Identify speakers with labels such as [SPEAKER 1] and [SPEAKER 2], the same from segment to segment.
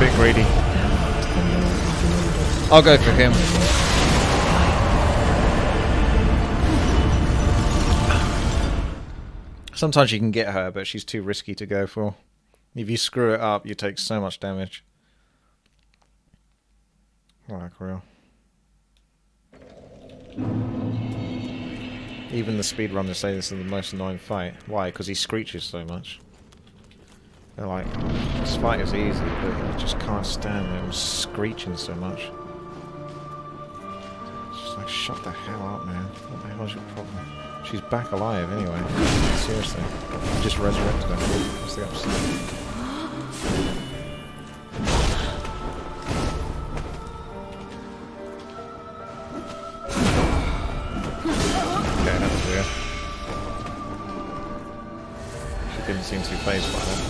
[SPEAKER 1] bit greedy. I'll go for him. Sometimes you can get her, but she's too risky to go for. If you screw it up, you take so much damage. Like real. Even the speedrunners say this is the most annoying fight. Why? Because he screeches so much. They're like, this fight is easy, but I just can't stand him screeching so much. It's just like, shut the hell up, man. What the hell's your problem? She's back alive anyway. Seriously. I just resurrected her. What's the upside? Okay, that was weird. She didn't seem too phased by that.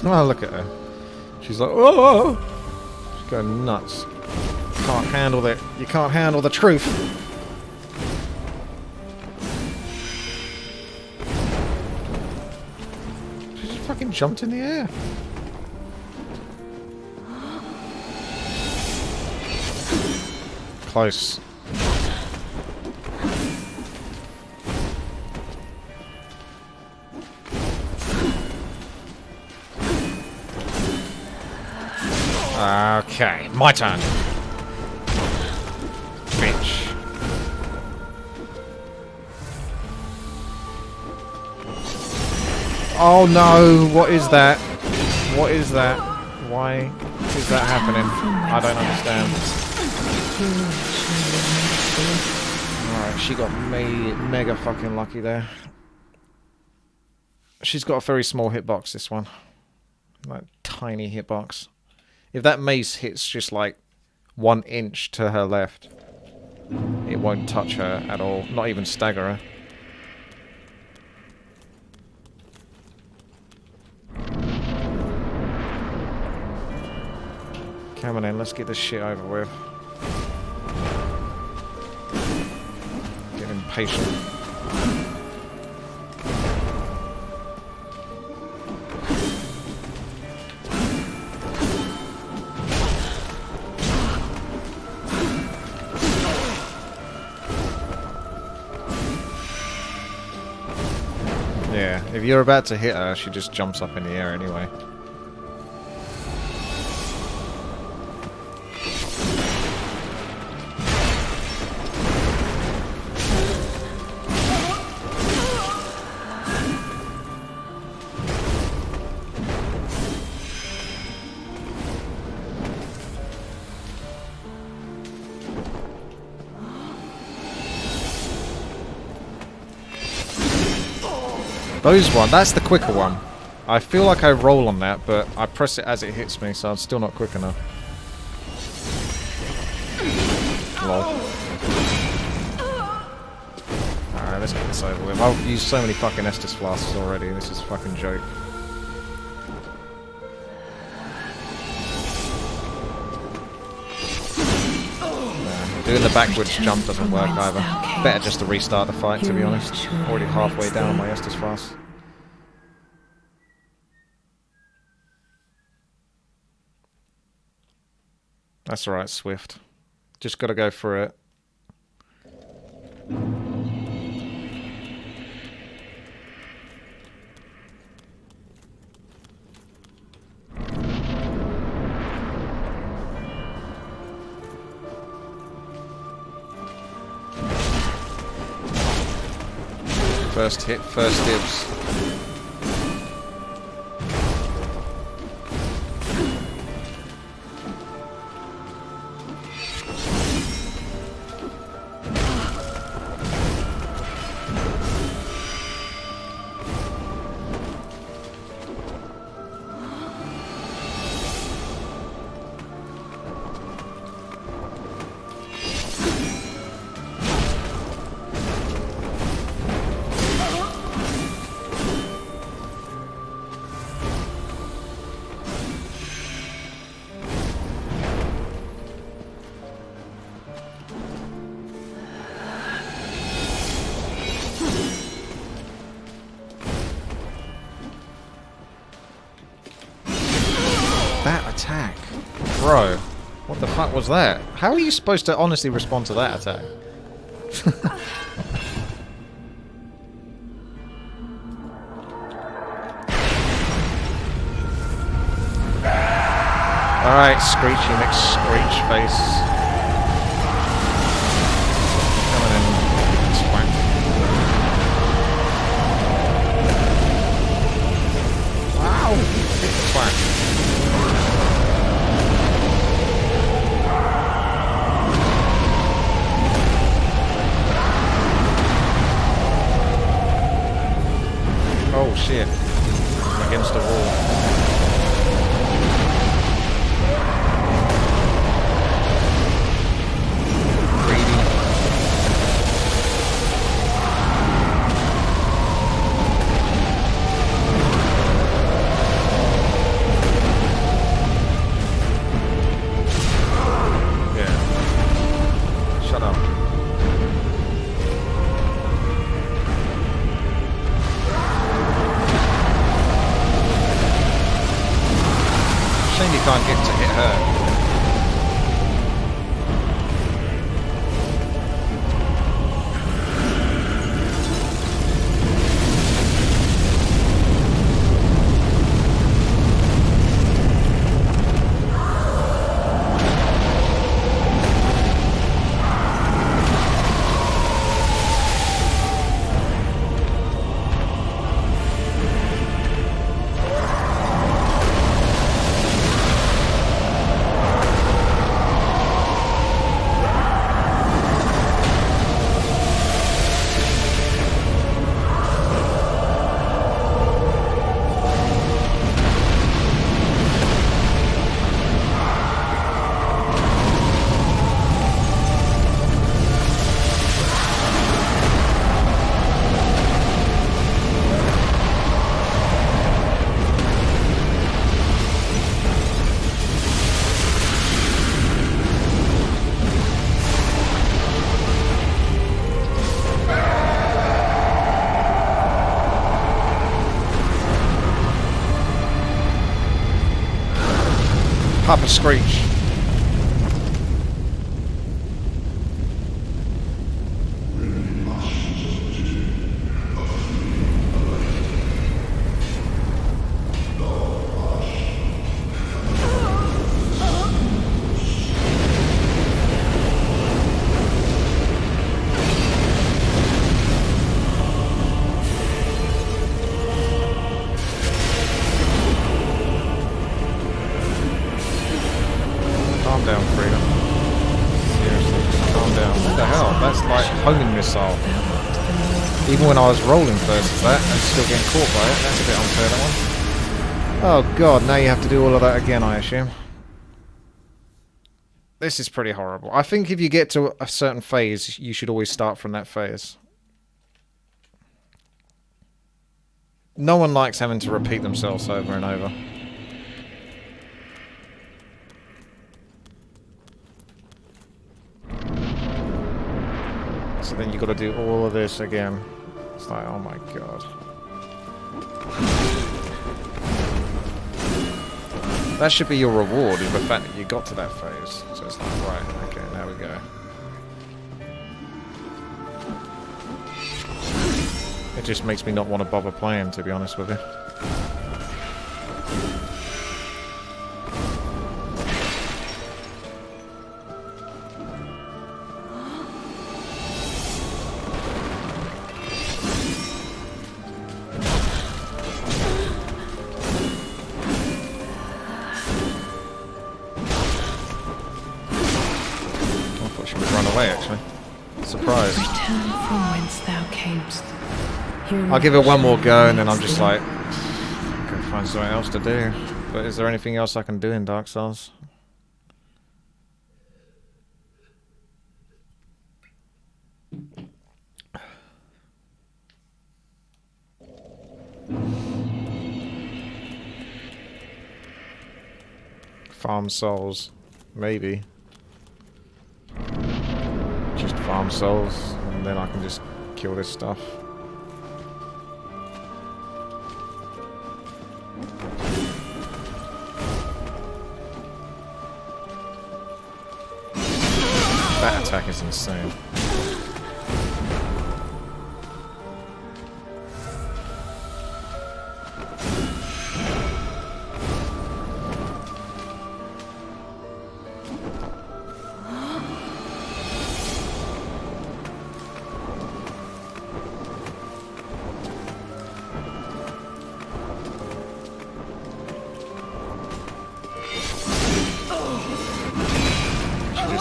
[SPEAKER 1] Oh, look at her. She's like, oh! She's going nuts. Can't handle it. You can't handle the truth. She just fucking jumped in the air. Close. Okay, my turn. Bitch. Oh no, what is that? What is that? Why is that happening? I don't understand. Alright, she got mega fucking lucky there. She's got a very small hitbox, this one. Like, tiny hitbox. If that mace hits just like 1 inch to her left, it won't touch her at all. Not even stagger her. Come on in, let's get this shit over with. Get impatient. Yeah, if you're about to hit her, she just jumps up in the air anyway. Those one, that's the quicker one. I feel like I roll on that, but I press it as it hits me, so I'm still not quick enough. Lol. Alright, let's get this over with. I've used so many fucking Estus flasks already, this is a fucking joke. Nah, doing the backwards jump doesn't work either. Better just to restart the fight, to be honest. Already halfway down my Estus flask. That's alright, Swift. Just gotta go for it. First hit, first dibs. that attack? Bro, what the fuck was that? How are you supposed to honestly respond to that attack? Alright, Screechy McScreech face. Coming in. Swank. Wow! Swank. Oh shit. I'm against the wall. Can't get to hit her. Papa Screech. Homing missile. Even when I was rolling versus that and still getting caught by it, that's a bit unfair, that one. Oh god, now you have to do all of that again, I assume. This is pretty horrible. I think if you get to a certain phase, you should always start from that phase. No one likes having to repeat themselves over and over. So then you got to do all of this again. It's like, oh my god. That should be your reward, is the fact that you got to that phase. So it's like, right, okay, now we go. It just makes me not want to bother playing, to be honest with you. I'll give it one more go and then I'm just like, I can find something else to do. But is there anything else I can do in Dark Souls? Farm souls, maybe. Just farm souls and then I can just kill this stuff. That attack is insane.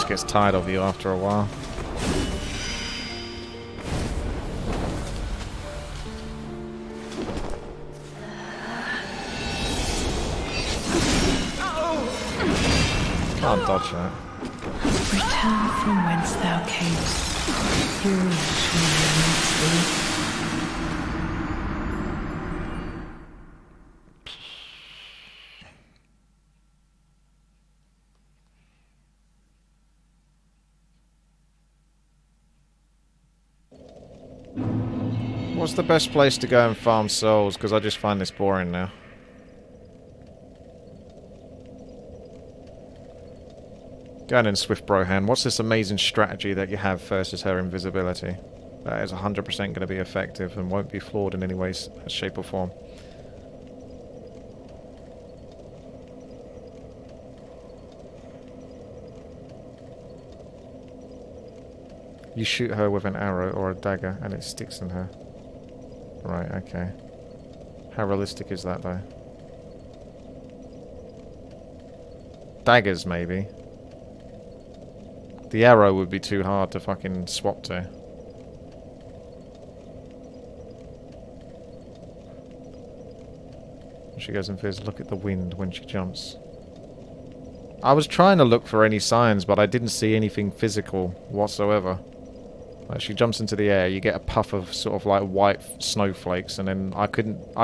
[SPEAKER 1] Gets tired of you after a while. Can't dodge that.
[SPEAKER 2] Return from whence thou camest. Foolish meets thee.
[SPEAKER 1] What's the best place to go and farm souls? Because I just find this boring now. Going in Swift Brohan, what's this amazing strategy that you have versus her invisibility? That is 100% going to be effective and won't be flawed in any way, shape or form. You shoot her with an arrow or a dagger and it sticks in her. Right, okay. How realistic is that though? Daggers maybe. The arrow would be too hard to fucking swap to. She goes and says, look at the wind when she jumps. I was trying to look for any signs, but I didn't see anything physical whatsoever. Like she jumps into the air, you get a puff of sort of like white snowflakes, and then I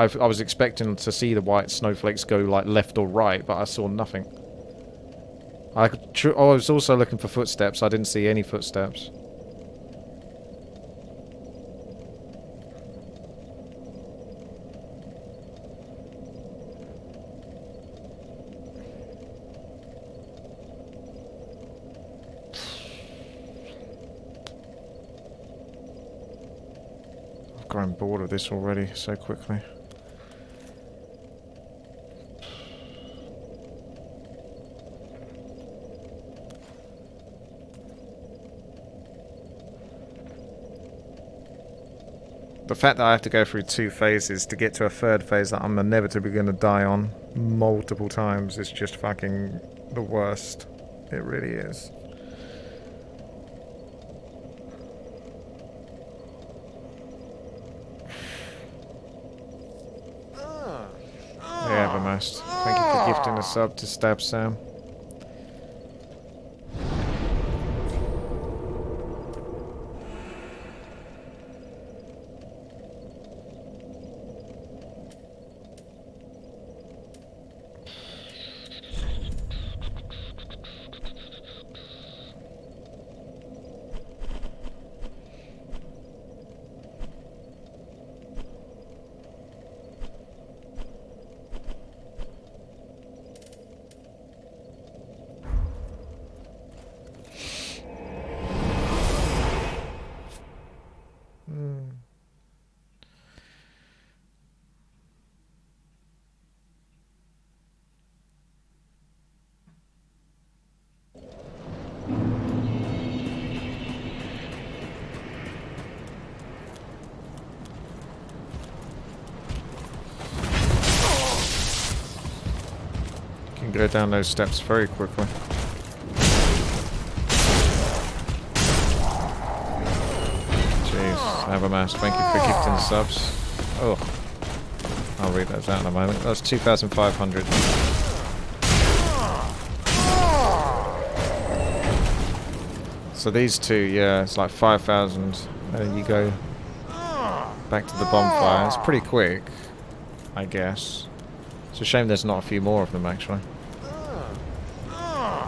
[SPEAKER 1] was expecting to see the white snowflakes go like left or right, but I saw nothing. I was also looking for footsteps, I didn't see any footsteps. I'm bored of this already so quickly. The fact that I have to go through 2 phases to get to a 3rd phase that I'm inevitably going to die on multiple times is just fucking the worst. It really is. Yeah, Evermost. Thank you for gifting a sub to Stab Sam. Go down those steps very quickly. Jeez, Evermost, thank you for gifting subs. Oh, I'll read those out in a moment. That's 2,500. So these two, yeah, it's like 5,000. And then you go back to the bonfire. It's pretty quick, I guess. It's a shame there's not a few more of them, actually.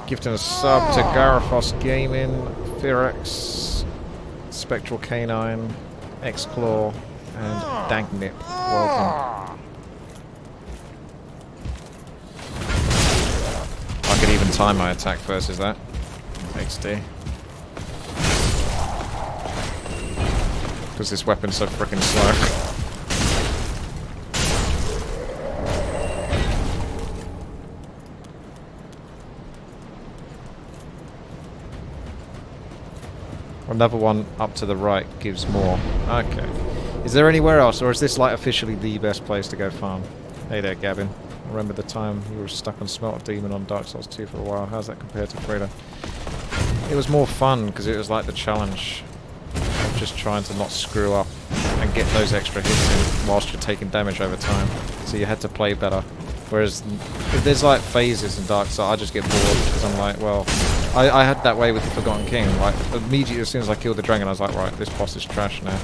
[SPEAKER 1] Gifting a sub to Garifos Gaming, Firex, Spectral Canine, X-Claw, and Dagnip. Welcome. I could even time my attack versus that. XD. Because this weapon's so freaking slow. Another one up to the right gives more. Okay. Is there anywhere else, or is this like officially the best place to go farm? Hey there, Gavin. Remember the time you were stuck on Smelt Demon on Dark Souls 2 for a while? How's that compared to Freda? It was more fun because it was like the challenge of just trying to not screw up and get those extra hits in whilst you're taking damage over time. So you had to play better. Whereas if there's like phases in Dark Souls, I just get bored because I'm like, well, I had that way with the Forgotten King. Like immediately as soon as I killed the dragon, I was like, right, this boss is trash now.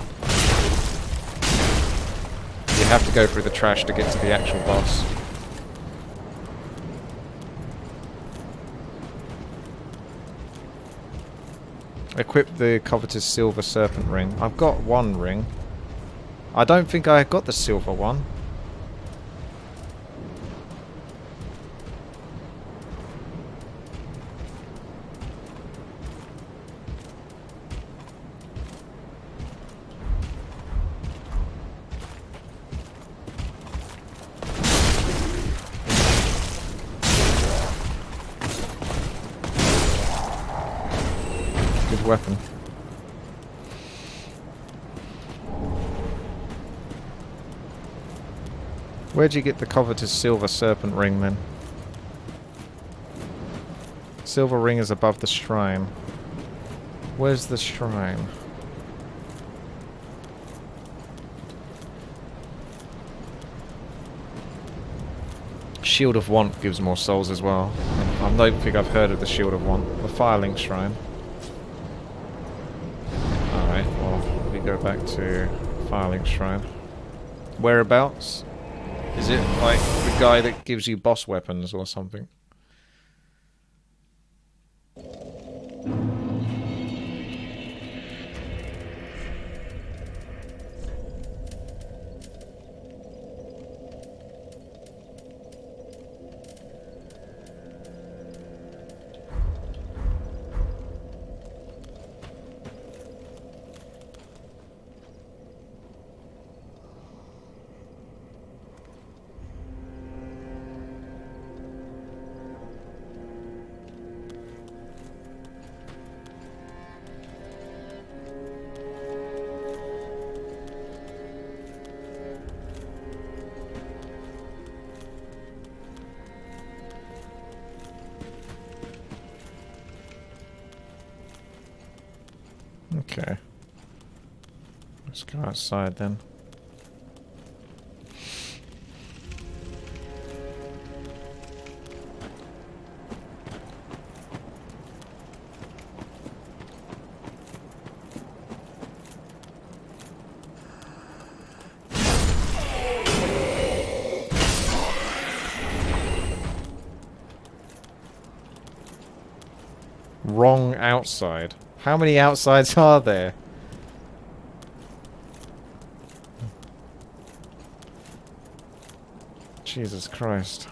[SPEAKER 1] You have to go through the trash to get to the actual boss. Equip the covetous silver serpent ring. I've got one ring. I don't think I got the silver one. Weapon. Where'd you get the covetous silver serpent ring then? Silver ring is above the shrine. Where's the shrine? Shield of Want gives more souls as well. I don't think I've heard of the Shield of Want. The Firelink Shrine. Go back to Firelink Shrine. Whereabouts? Is it like the guy that gives you boss weapons or something? Okay. Let's go outside then. Wrong outside. How many outsides are there? Jesus Christ.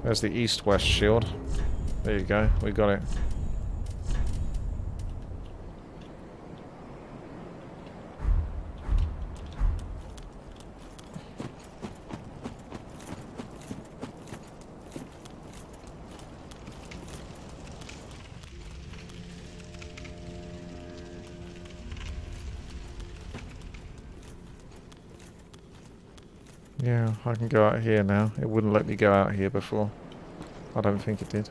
[SPEAKER 1] There's the east-west shield. There you go, we got it. Yeah, I can go out here now. It wouldn't let me go out here before. I don't think it did.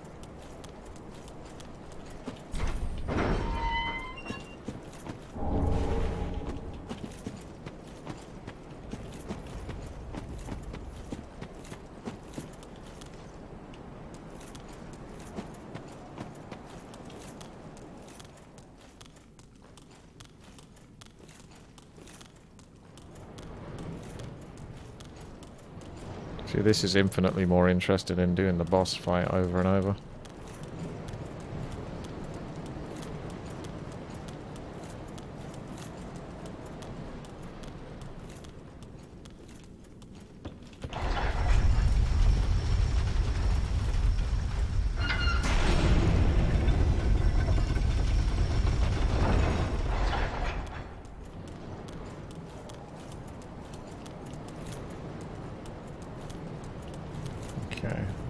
[SPEAKER 1] See, this is infinitely more interested in doing the boss fight over and over.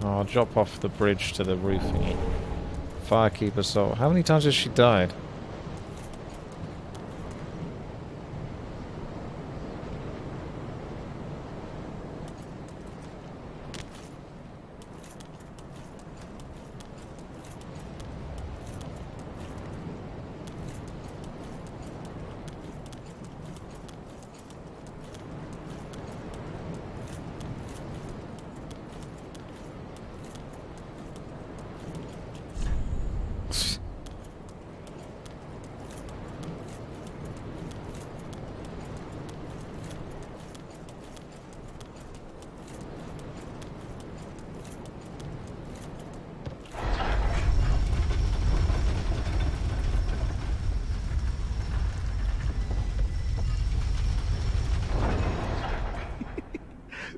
[SPEAKER 1] I'll drop off the bridge to the roof thingy. Firekeeper soul. How many times has she died?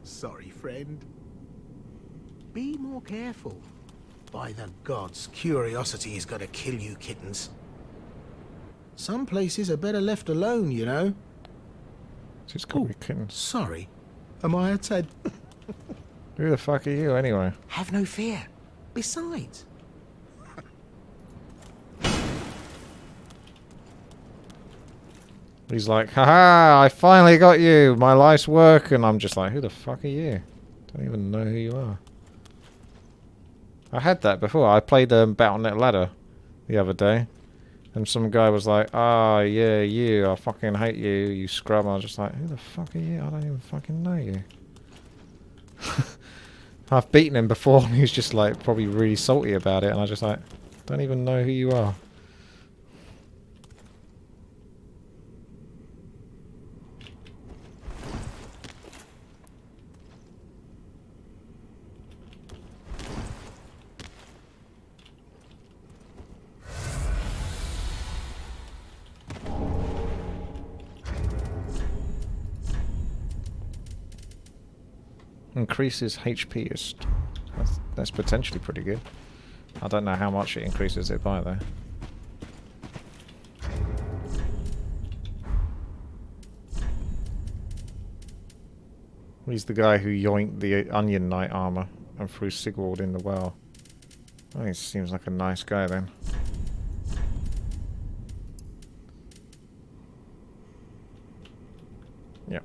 [SPEAKER 3] Sorry, friend. Be more careful. By the gods, curiosity is gonna kill you, kittens. Some places are better left alone, you know.
[SPEAKER 1] She's got me kittens.
[SPEAKER 3] Sorry. Am I a tad?
[SPEAKER 1] Who the fuck are you anyway?
[SPEAKER 3] Have no fear. Besides...
[SPEAKER 1] He's like, haha, I finally got you, my life's work, and I'm just like, who the fuck are you? Don't even know who you are. I had that before. I played Battle.net Ladder the other day, and some guy was like, ah, yeah, you, I fucking hate you, you scrub. I was just like, who the fuck are you? I don't even fucking know you. I've beaten him before, and he's just like, probably really salty about it, and I just like, don't even know who you are. Increases HP is that's potentially pretty good. I don't know how much it increases it by though. He's the guy who yoinked the Onion Knight armor and threw Sigwald in the well. Oh, he seems like a nice guy then. Yep.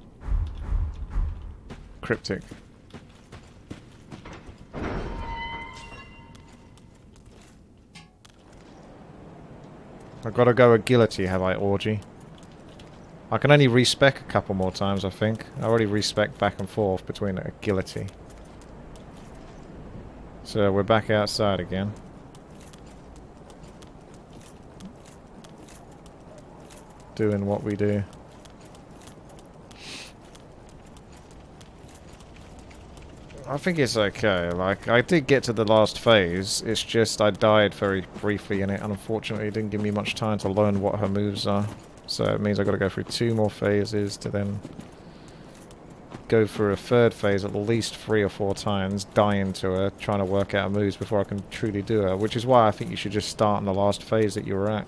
[SPEAKER 1] Cryptic. I've got to go agility, have I, Orgy? I can only respec a couple more times, I think. I already respec back and forth between agility. So we're back outside again. Doing what we do. I think it's okay. Like, I did get to the last phase. It's just I died very briefly in it, and unfortunately it didn't give me much time to learn what her moves are. So it means I've got to go through 2 more phases to then go through a 3rd phase at least 3 or 4 times, die into her, trying to work out her moves before I can truly do her. Which is why I think you should just start in the last phase that you were at.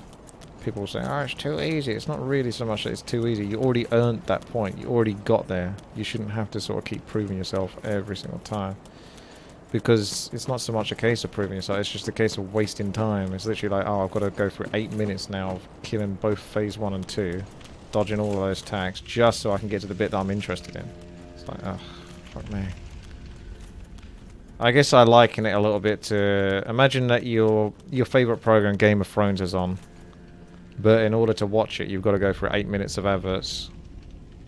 [SPEAKER 1] People will say, oh, it's too easy. It's not really so much that it's too easy. You already earned that point. You already got there. You shouldn't have to sort of keep proving yourself every single time. Because it's not so much a case of proving yourself, it's just a case of wasting time. It's literally like, oh, I've got to go through 8 minutes now of killing both phase 1 and 2, dodging all of those attacks, just so I can get to the bit that I'm interested in. It's like, ugh, fuck me. I guess I liken it a little bit to, imagine that your favourite program, Game of Thrones, is on. But in order to watch it, you've got to go through 8 minutes of adverts,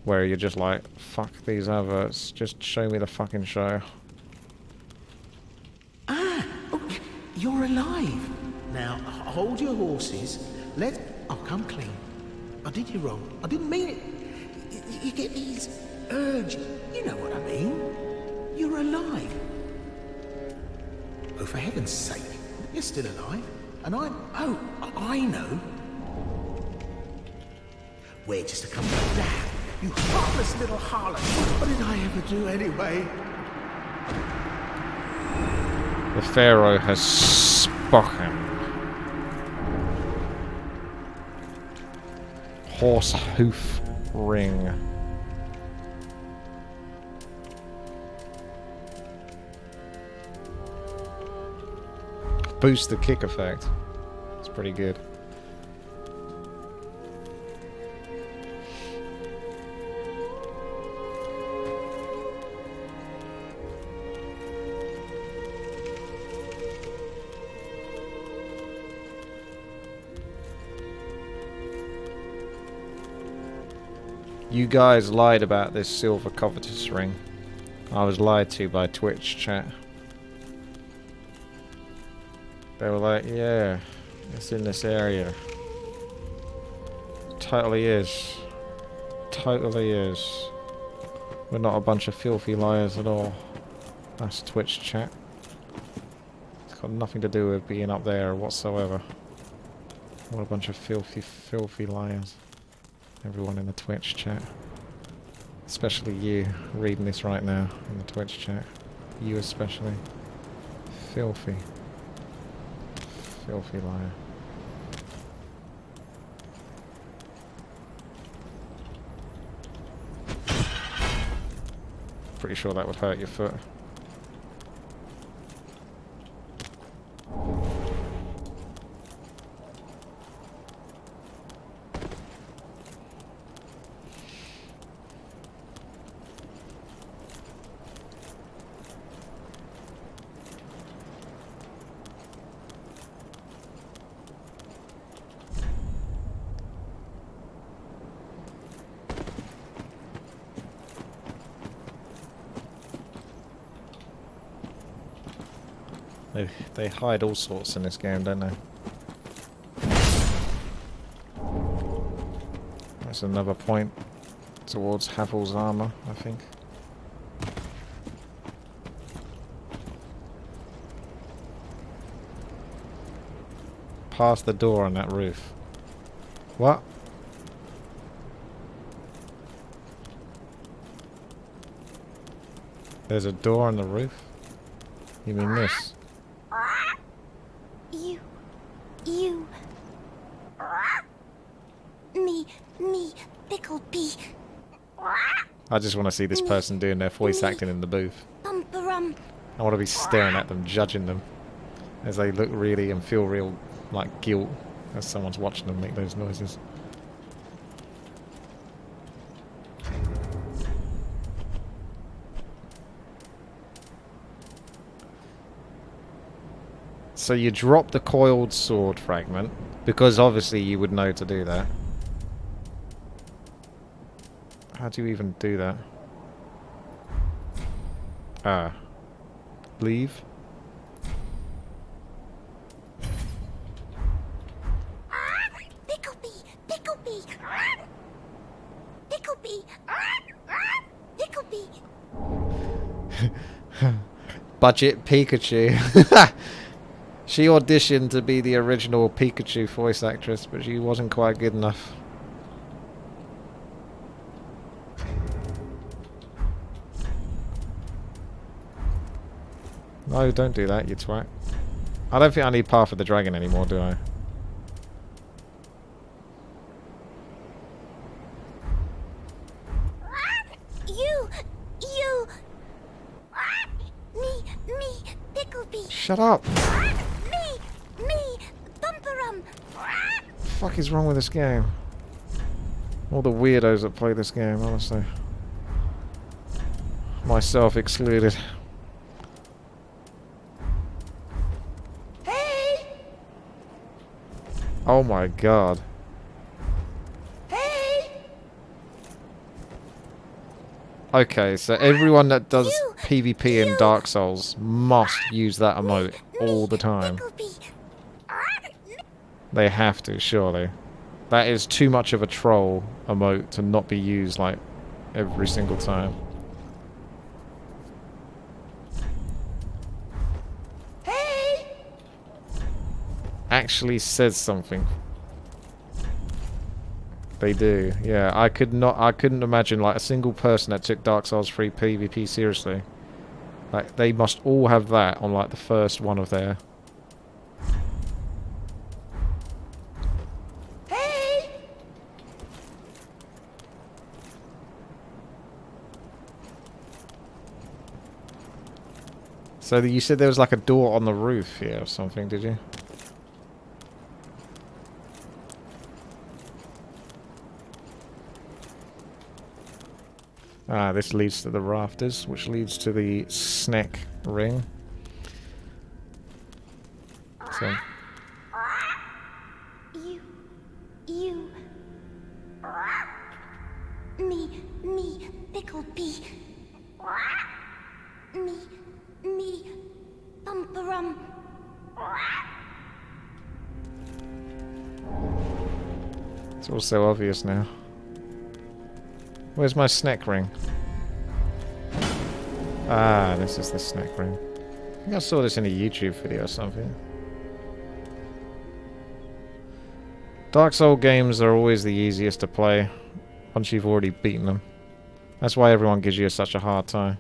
[SPEAKER 1] where you're just like, fuck these adverts, just show me the fucking show.
[SPEAKER 3] Ah, okay. You're alive. Now, hold your horses. Oh, come clean. I did you wrong. I didn't mean it. You get these urges. You know what I mean. You're alive. Oh, for heaven's sake. You're still alive. And oh, I know. We're just a couple of damn. You heartless little harlot. What did I ever do anyway?
[SPEAKER 1] The Pharaoh has spoken. Horse hoof ring. boost the kick effect. It's pretty good. You guys lied about this silver covetous ring. I was lied to by Twitch chat. They were like, yeah, it's in this area. Totally is. Totally is. We're not a bunch of filthy liars at all. That's Twitch chat. It's got nothing to do with being up there whatsoever. What a bunch of filthy, filthy liars. Everyone in the Twitch chat. Especially you, reading this right now in the Twitch chat. You especially. Filthy. Filthy liar. Pretty sure that would hurt your foot. They hide all sorts in this game, don't they? That's another point towards Havel's armor, I think. Past the door on that roof. What? There's a door on the roof? You mean this?
[SPEAKER 4] Me, Picklebee.
[SPEAKER 1] I just want to see this person doing their voice acting in the booth.
[SPEAKER 4] Bumperum.
[SPEAKER 1] I want to be staring at them, judging them, as they look really and feel real, like, guilt as someone's watching them make those noises. So you drop the coiled sword fragment, because obviously you would know to do that. How do you even do that? Ah. Leave?
[SPEAKER 4] Picklebee, Picklebee. Picklebee. Picklebee.
[SPEAKER 1] Budget Pikachu. She auditioned to be the original Pikachu voice actress, but she wasn't quite good enough. No, don't do that, you twat. I don't think I need Path of the Dragon anymore, do I?
[SPEAKER 4] You. Me, Picklebee.
[SPEAKER 1] Shut up!
[SPEAKER 4] Me, Bumperum.
[SPEAKER 1] What the fuck is wrong with this game? All the weirdos that play this game, honestly. Myself excluded.
[SPEAKER 4] Hey!
[SPEAKER 1] Oh my god.
[SPEAKER 4] Hey!
[SPEAKER 1] Okay, so everyone that does
[SPEAKER 4] You-
[SPEAKER 1] PvP in
[SPEAKER 4] you-
[SPEAKER 1] Dark Souls must use that emote all the time.
[SPEAKER 4] Picklebee.
[SPEAKER 1] They have to, surely. That is too much of a troll emote to not be used, like, every single time.
[SPEAKER 4] Hey!
[SPEAKER 1] Actually says something. They do, yeah. I couldn't imagine, like, a single person that took Dark Souls 3 PvP seriously. Like, they must all have that on, like, the first one of their...
[SPEAKER 4] Hey!
[SPEAKER 1] So you said there was like a door on the roof here or something, did you? Ah, this leads to the rafters, which leads to the snack ring. So...
[SPEAKER 4] You... Me, Picklebee. Me, Bumperum.
[SPEAKER 1] It's all so obvious now. Where's my snack ring? Ah, this is the snack ring. I think I saw this in a YouTube video or something. Dark Souls games are always the easiest to play once you've already beaten them. That's why everyone gives you such a hard time.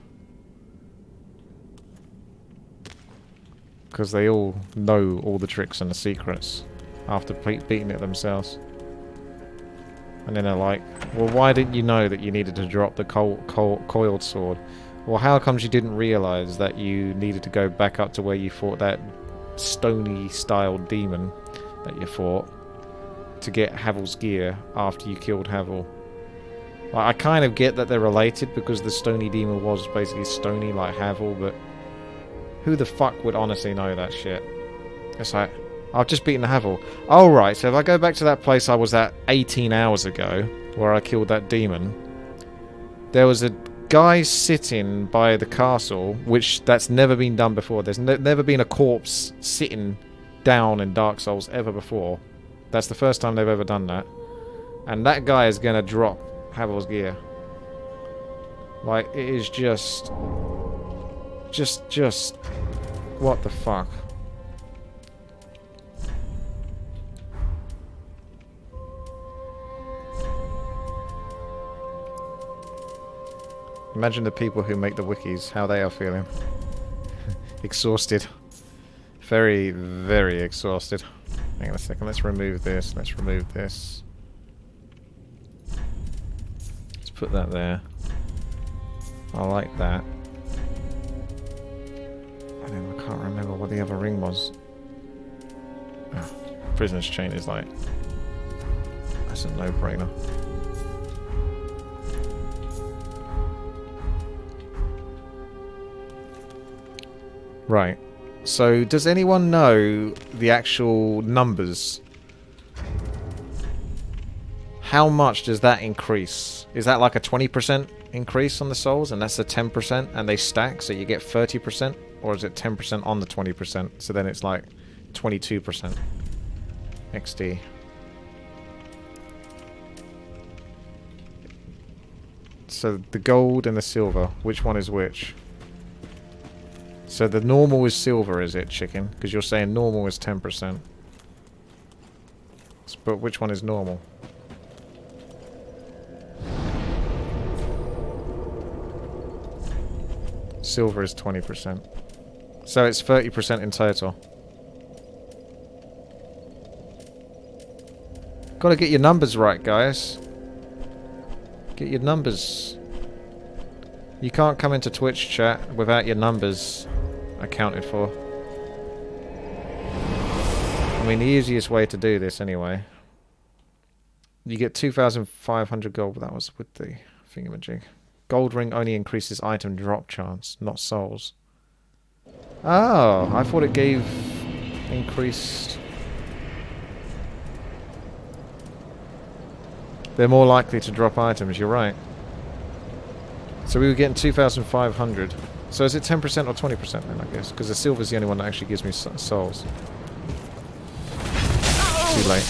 [SPEAKER 1] Because they all know all the tricks and the secrets after beating it themselves. And then they're like, well, why didn't you know that you needed to drop the coiled sword? Well, how comes you didn't realize that you needed to go back up to where you fought that stony-style demon that you fought to get Havel's gear after you killed Havel? Like, I kind of get that they're related because the stony demon was basically stony like Havel, but who the fuck would honestly know that shit? It's like, I've just beaten Havel. Oh, right, so if I go back to that place I was at 18 hours ago, where I killed that demon, there was a guy sitting by the castle, which that's never been done before. There's never been a corpse sitting down in Dark Souls ever before. That's the first time they've ever done that. And that guy is going to drop Havel's gear. Like, it is just... What the fuck? Imagine the people who make the wikis, how they are feeling. Exhausted. Very, very exhausted. Hang on a second, let's remove this, let's remove this. Let's put that there. I like that. And then I can't remember what the other ring was. Oh, Prisoner's Chain is like... That's a no-brainer. Right. So, does anyone know the actual numbers? How much does that increase? Is that like a 20% increase on the souls, and that's a 10%, and they stack, so you get 30%? Or is it 10% on the 20%, so then it's like 22% XD? So, the gold and the silver, which one is which? So the normal is silver, is it, chicken? Because you're saying normal is 10%. But which one is normal? Silver is 20%. So it's 30% in total. Gotta get your numbers right, guys. Get your numbers. You can't come into Twitch chat without your numbers accounted for. I mean, the easiest way to do this anyway. You get 2,500 gold, but that was with the thingamajig. Gold ring only increases item drop chance, not souls. Oh, I thought it gave increased... They're more likely to drop items, you're right. So we were getting 2,500. So is it 10% or 20% then, I guess? Because the silver's the only one that actually gives me souls. Too late.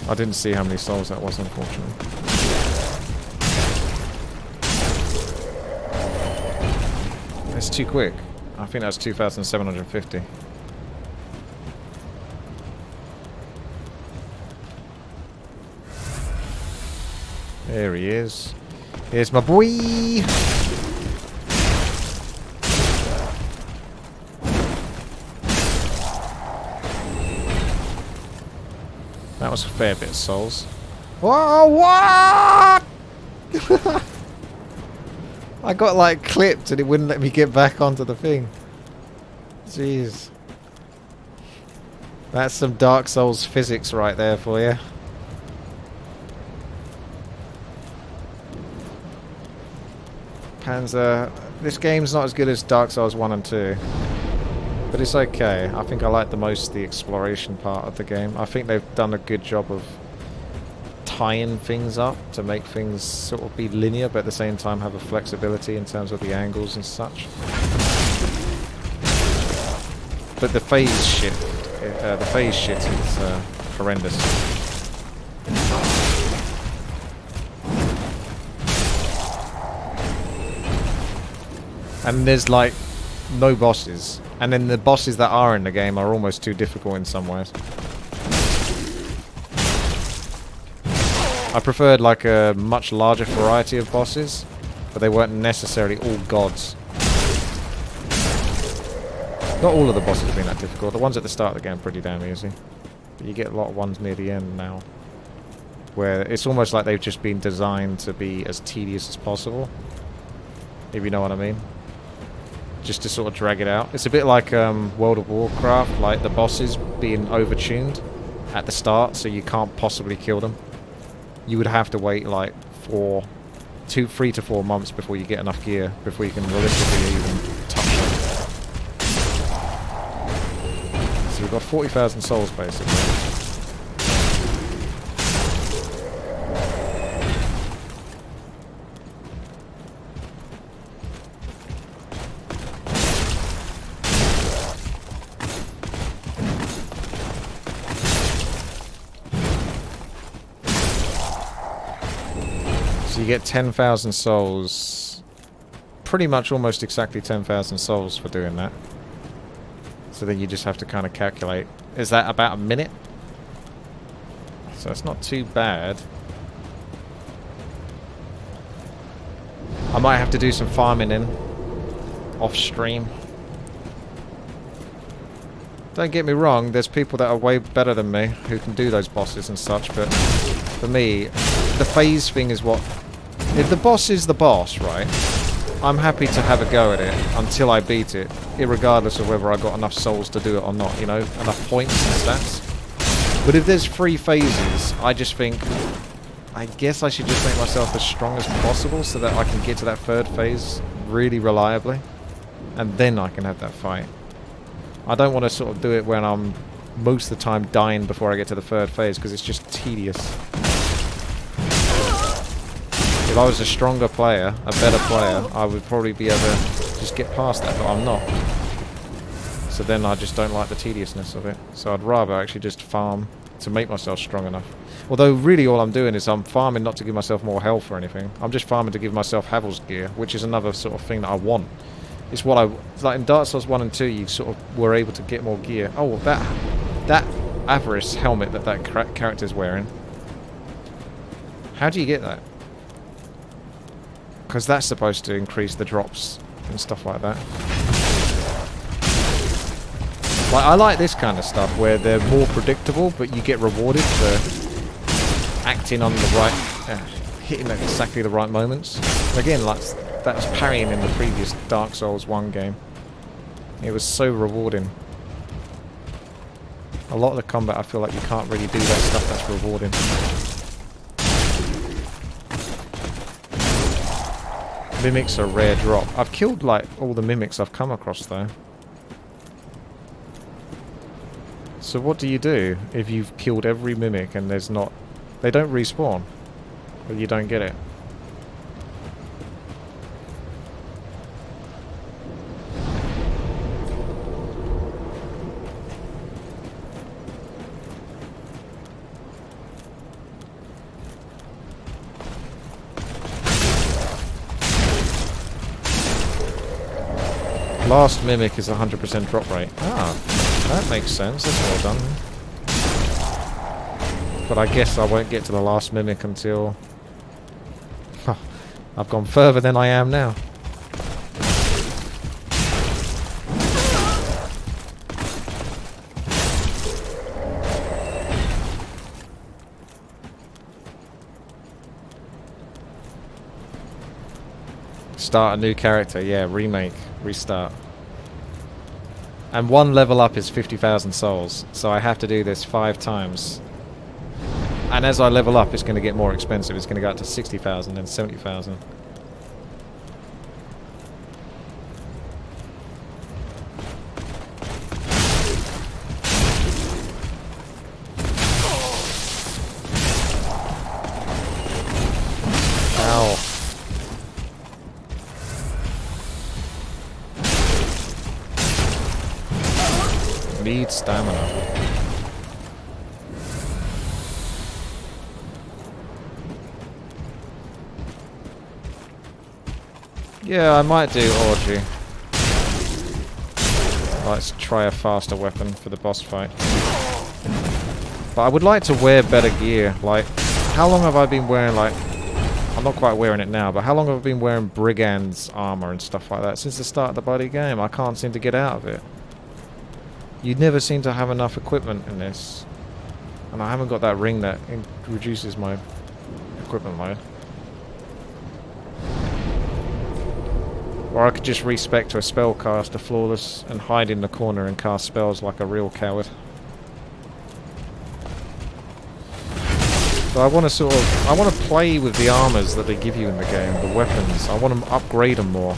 [SPEAKER 1] I didn't see how many souls that was, unfortunately. It's too quick. I think that's 2,750. There he is. Here's my boy! was a fair bit of souls. Whoa, what? I got like clipped and it wouldn't let me get back onto the thing. Jeez. That's some Dark Souls physics right there for you. Panzer. This game's not as good as Dark Souls 1 and 2. But it's okay. I think I like the most the exploration part of the game. I think they've done a good job of tying things up to make things sort of be linear, but at the same time have a flexibility in terms of the angles and such. But the phase shift, is horrendous. And there's like no bosses. And then the bosses that are in the game are almost too difficult in some ways. I preferred like a much larger variety of bosses, but they weren't necessarily all gods. Not all of the bosses have been that difficult. The ones at the start of the game are pretty damn easy. But you get a lot of ones near the end now, where it's almost like they've just been designed to be as tedious as possible. If you know what I mean. Just to sort of drag it out. It's a bit like World of Warcraft, like the bosses being overtuned at the start, so you can't possibly kill them. You would have to wait like 3 to 4 months before you get enough gear, before you can realistically even touch them. So we've got 40,000 souls basically. So you get 10,000 souls, pretty much almost exactly 10,000 souls for doing that. So then you just have to kind of calculate, is that about a minute? So it's not too bad. I might have to do some farming in, off stream. Don't get me wrong, there's people that are way better than me who can do those bosses and such, but for me, the phase thing is what... If the boss is the boss, right, I'm happy to have a go at it until I beat it, irregardless of whether I got enough souls to do it or not, you know, enough points and stats. But if there's 3 phases, I just think, I guess I should just make myself as strong as possible so that I can get to that 3rd phase really reliably, and then I can have that fight. I don't want to sort of do it when I'm most of the time dying before I get to the 3rd phase, because it's just tedious. If I was a stronger player, a better player, I would probably be able to just get past that, but I'm not. So then I just don't like the tediousness of it. So I'd rather actually just farm to make myself strong enough. Although really all I'm doing is I'm farming not to give myself more health or anything. I'm just farming to give myself Havel's gear, which is another sort of thing that I want. It's what like in Dark Souls 1 and 2, you sort of were able to get more gear. Oh, that Avarice helmet that character's wearing. How do you get that? Because that's supposed to increase the drops and stuff like that. Like, I like this kind of stuff where they're more predictable, but you get rewarded for acting on the right, hitting at exactly the right moments. Again, like that was parrying in the previous Dark Souls 1 game. It was so rewarding. A lot of the combat, I feel like you can't really do that stuff that's rewarding. Mimics are rare drop. I've killed like all the mimics I've come across though. So what do you do if you've killed every mimic and there's not... They don't respawn, but you don't get it. Last mimic is 100% drop rate. Ah, that makes sense. That's well done. But I guess I won't get to the last mimic until... I've gone further than I am now. Start a new character, yeah, remake, restart. And one level up is 50,000 souls, so I have to do this 5 times. And as I level up, it's going to get more expensive. It's going to go up to 60,000 and 70,000. Ow. Need stamina. Yeah, I might do Orgy. Let's try a faster weapon for the boss fight. But I would like to wear better gear. Like, how long have I been wearing, like... I'm not quite wearing it now, but how long have I been wearing Brigand's armor and stuff like that? Since the start of the bloody game, I can't seem to get out of it. You never seem to have enough equipment in this. And I haven't got that ring that reduces my equipment load. Or I could just respec to a spellcaster flawless and hide in the corner and cast spells like a real coward. So I want to I want to play with the armors that they give you in the game, the weapons. I want to upgrade them more.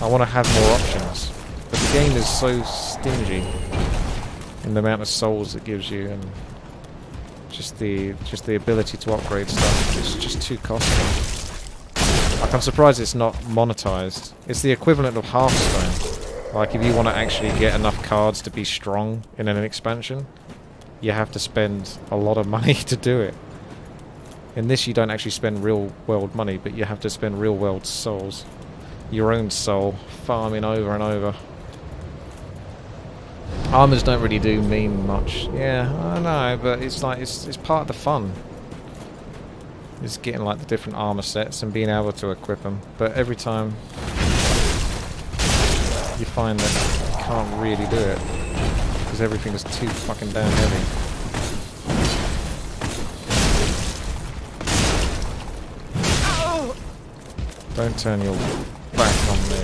[SPEAKER 1] I want to have more options. But the game is so stingy in the amount of souls it gives you and just the ability to upgrade stuff. It's just too costly. Like, I'm surprised it's not monetized. It's the equivalent of Hearthstone. Like, if you want to actually get enough cards to be strong in an expansion, you have to spend a lot of money to do it. In this, you don't actually spend real-world money, but you have to spend real-world souls. Your own soul, farming over and over. Armors don't really do mean much. Yeah, I know, but it's like, it's part of the fun. Is getting like the different armor sets and being able to equip them, but every time you find that you can't really do it because everything is too fucking damn heavy. Don't turn your back on me.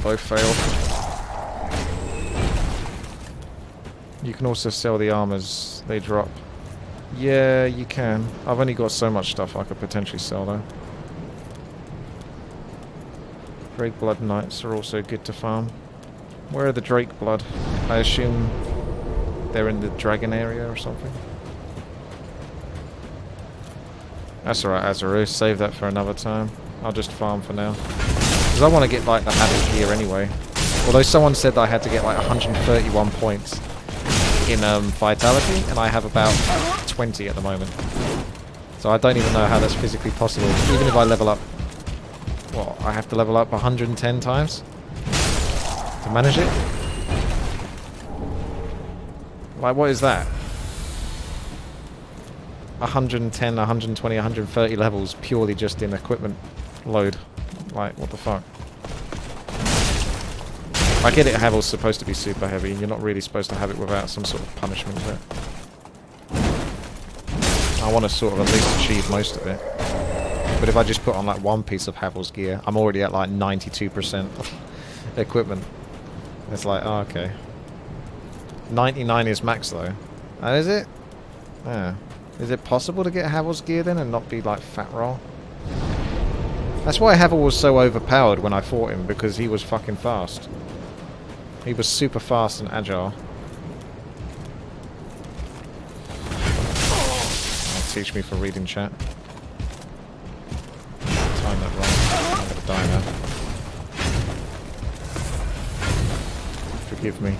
[SPEAKER 1] Both failed. You can also sell the armors they drop. Yeah, you can. I've only got so much stuff I could potentially sell though. Drake Blood Knights are also good to farm. Where are the Drake Blood? I assume they're in the dragon area or something. That's alright, Azaru. Save that for another time. I'll just farm for now. Because I want to get like the Haddle gear anyway. Although someone said that I had to get like 131 points in Vitality, and I have about 20 at the moment. So I don't even know how that's physically possible. Even if I level up... What, I have to level up 110 times? To manage it? Like, what is that? 110, 120, 130 levels purely just in equipment load. Like, what the fuck? I get it, Havel's supposed to be super heavy, and you're not really supposed to have it without some sort of punishment, but I want to sort of at least achieve most of it. But if I just put on like one piece of Havel's gear, I'm already at like 92% equipment. It's like, oh, okay. 99 is max though. Oh, is it? Yeah. Is it possible to get Havel's gear then and not be like fat roll? That's why Havel was so overpowered when I fought him, because he was fucking fast. He was super fast and agile. That'll teach me for reading chat. Time that wrong. I'm gonna die now. Forgive me.